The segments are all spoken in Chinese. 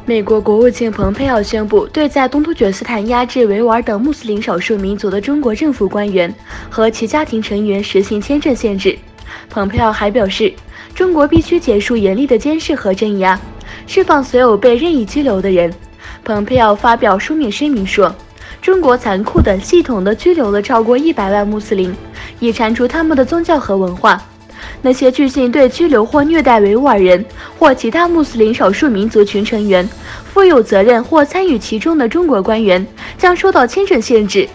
美国国务卿蓬佩奥宣布，对在东突厥斯坦压制维吾尔等穆斯林少数民族的中国政府官员和其家庭成员实行签证限制。蓬佩奥还表示，中国必须结束严厉的监视和镇压，释放所有被任意拘留的人。蓬佩奥发表书面声明说，中国残酷地、系统地拘留了超过100万穆斯林，以铲除他们的宗教和文化。那些据信对拘留或虐待维吾尔人或其他穆斯林少数民族群成员负有责任或参与其中的中国官员将受到签证限制。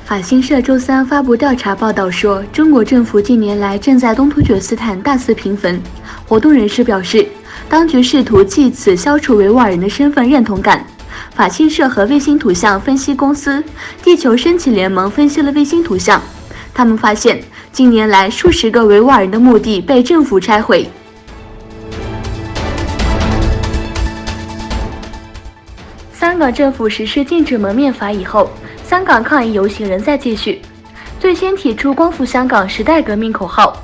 法新社周三发布调查报道说，中国政府近年来正在东突厥斯坦大肆平坟。活动人士表示，当局试图借此消除维吾尔人的身份认同感。法新社和卫星图像分析公司地球升起联盟分析了卫星图像，他们发现近年来数十个维吾尔人的墓地被政府拆毁。香港政府实施禁止蒙面法以后，香港抗议游行仍在继续。最先提出光复香港时代革命口号，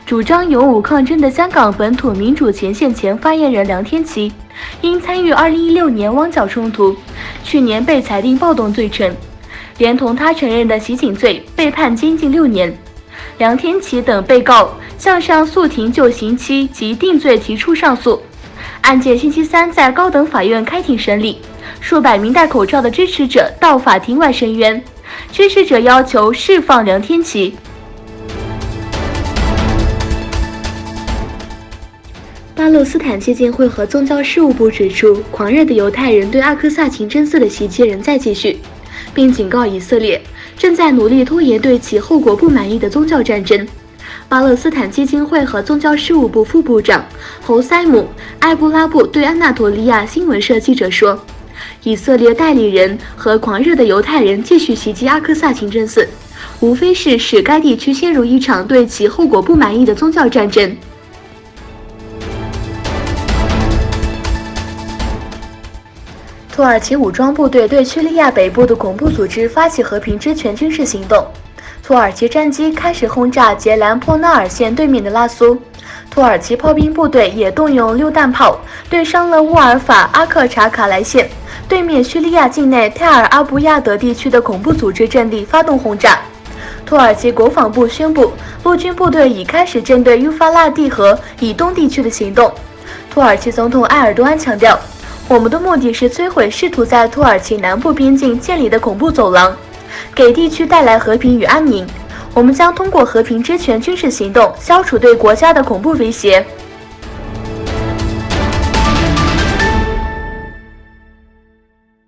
主张勇武抗争的香港本土民主前线前发言人梁天琦因参与2016年汪角冲突，去年被裁定暴动罪成，连同他承认的袭警罪被判监禁6年。梁天琦等被告向上诉庭就刑期及定罪提出上诉，案件星期三在高等法院开庭审理。数百名戴口罩的支持者到法庭外声援，支持者要求释放梁天琦。巴勒斯坦基金会和宗教事务部指出，狂热的犹太人对阿克萨清真寺的袭击仍在继续，并警告以色列正在努力拖延对其后果不满意的宗教战争。巴勒斯坦基金会和宗教事务部副部长侯塞姆·埃布拉布对安纳托利亚新闻社记者说，以色列代理人和狂热的犹太人继续袭击阿克萨清真寺，无非是使该地区陷入一场对其后果不满意的宗教战争。土耳其武装部队对叙利亚北部的恐怖组织发起和平之权军事行动，土耳其战机开始轰炸杰兰坡纳尔县对面的拉苏，土耳其炮兵部队也动用榴弹炮对上了乌尔法阿克查卡莱县对面叙利亚境内泰尔阿布亚德地区的恐怖组织阵地发动轰炸。土耳其国防部宣布，陆军部队已开始针对幼发拉底河以东地区的行动。土耳其总统埃尔多安强调，我们的目的是摧毁试图在土耳其南部边境建立的恐怖走廊，给地区带来和平与安宁。我们将通过和平之权军事行动消除对国家的恐怖威胁。